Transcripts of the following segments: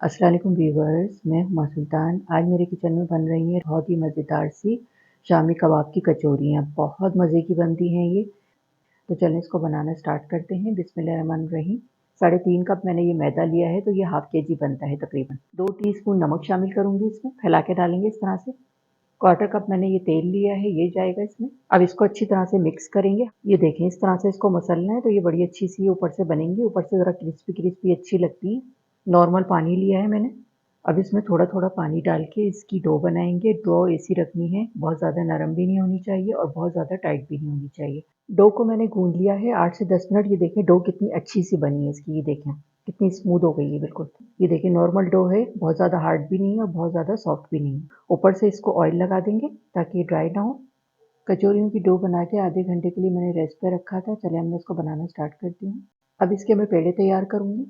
अस्सलाम वालेकुम व्यूअर्स, मैं हुमा सुल्तान। आज मेरे किचन में बन रही है बहुत ही मज़ेदार सी शामी कबाब की कचौरियाँ। बहुत मज़े की बनती हैं ये। तो चलें इसको बनाना स्टार्ट करते हैं। बिस्मिल्लाहिर्रहमानिर्रहीम। 3.5 कप मैंने ये मैदा लिया है, तो ये हाफ के जी बनता है तकरीबन। 2 टीस्पून नमक शामिल करूँगी इसमें, फैला के डालेंगे इस तरह से। क्वार्टर कप मैंने ये तेल लिया है, ये जाएगा इसमें। अब इसको अच्छी तरह से मिक्स करेंगे। ये देखें, इस तरह से इसको मसलना है, तो ये बड़ी अच्छी सी ऊपर से बनेंगी। ऊपर से ज़रा क्रिस्पी क्रिस्पी अच्छी लगती है। नॉर्मल पानी लिया है मैंने। अब इसमें थोड़ा-थोड़ा पानी डाल के इसकी डो बनाएँगे। डो ऐसी रखनी है, बहुत ज़्यादा नरम भी नहीं होनी चाहिए और बहुत ज़्यादा टाइट भी नहीं होनी चाहिए। डो को मैंने गूँध लिया है 8 से 10 मिनट। ये देखें डो कितनी अच्छी सी बनी है इसकी, ये देखें कितनी स्मूथ हो गई है बिल्कुल। ये देखिए नॉर्मल डो है, बहुत ज़्यादा हार्ड भी नहीं है और बहुत ज़्यादा सॉफ्ट भी नहीं है। ऊपर से इसको ऑयल लगा देंगे ताकि ये ड्राई ना हो। कचौरियों की डो बना के आधे घंटे के लिए मैंने रेस्ट पे रखा था। चलिए अब मैं इसको बनाना स्टार्ट करती हूँ। अब इसके मैं पेड़े तैयार करूँगी।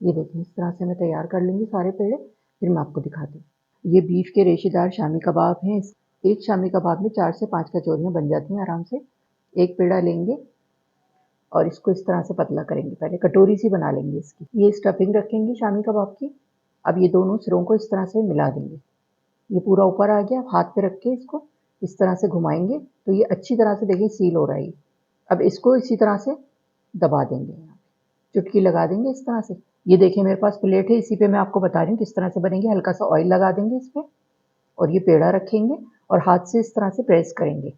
ये देखिए इस तरह से मैं तैयार कर लूँगी सारे पेड़े, फिर मैं आपको दिखाती हूँ। ये बीफ के रेशेदार शामी कबाब हैं। एक शामी कबाब में 4 से 5 कचौरियाँ बन जाती हैं आराम से। एक पेड़ा लेंगे और इसको इस तरह से पतला करेंगे, पहले कटोरी सी बना लेंगे इसकी। ये स्टफिंग रखेंगे शामी कबाब की। अब ये दोनों सिरों को इस तरह से मिला देंगे। ये पूरा ऊपर आ गया। हाथ पे रख के इसको इस तरह से घुमाएंगे तो ये अच्छी तरह से देखिए सील हो रहा है। अब इसको इसी तरह से दबा देंगे, यहाँ चुटकी लगा देंगे इस तरह से। ये देखिए मेरे पास प्लेट है, इसी पे मैं आपको बता रही हूँ किस तरह से बनेंगे। हल्का सा ऑयल लगा देंगे इस पे और ये पेड़ा रखेंगे और हाथ से इस तरह से प्रेस करेंगे।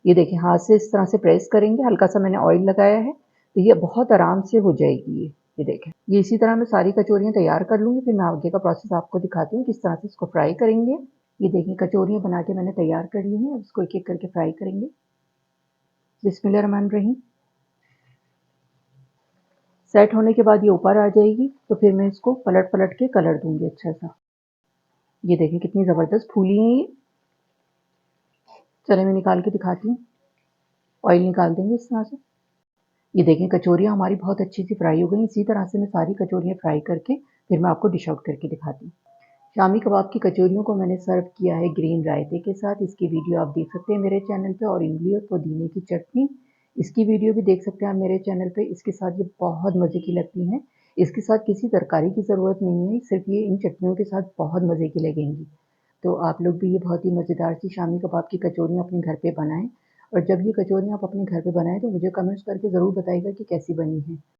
ये देखिए हाथ से इस तरह से प्रेस करेंगे, हल्का सा मैंने ऑयल लगाया है, तो ये बहुत आराम से हो जाएगी ये देखें। ये इसी तरह मैं सारी कचौरियाँ तैयार कर लूँगी, फिर मैं आगे का प्रोसेस आपको दिखाती हूँ किस तरह से इसको फ्राई करेंगे। ये देखिए कचौरियाँ बना के मैंने तैयार कर ली हैं। अब इसको एक-एक करके फ्राई करेंगे। बिस्मिल्लाहिर्रहमानिर्रहीम। सेट होने के बाद ये ऊपर आ जाएगी, तो फिर मैं इसको पलट-पलट के कलर दूँगी अच्छा सा। ये देखिए कितनी ज़बरदस्त फूली हैं ये। चलिए मैं निकाल के दिखाती हूँ। ऑयल निकाल देंगे इस तरह से। ये देखें कचौरियाँ हमारी बहुत अच्छी सी फ्राई हो गई। इसी तरह से मैं सारी कचौरियाँ फ्राई करके फिर मैं आपको डिश आउट करके दिखाती हूँ। शामी कबाब की कचौरियों को मैंने सर्व किया है ग्रीन रायते के साथ। इसकी वीडियो आप देख सकते हैं मेरे चैनल पे, और इमली और पुदीने की चटनी, इसकी वीडियो भी देख सकते हैं आप मेरे चैनल पे। इसके साथ ये बहुत मज़े की लगती हैं। इसके साथ किसी तरकारी की ज़रूरत नहीं है, सिर्फ ये इन चटनियों के साथ बहुत मज़े की लगेंगी। तो आप लोग भी ये बहुत ही मज़ेदार सी शामी कबाब की कचौरियाँ अपने घर पे बनाएँ, और जब ये कचौरियाँ आप अपने घर पे बनाएँ तो मुझे कमेंट्स करके ज़रूर बताइएगा कि कैसी बनी हैं।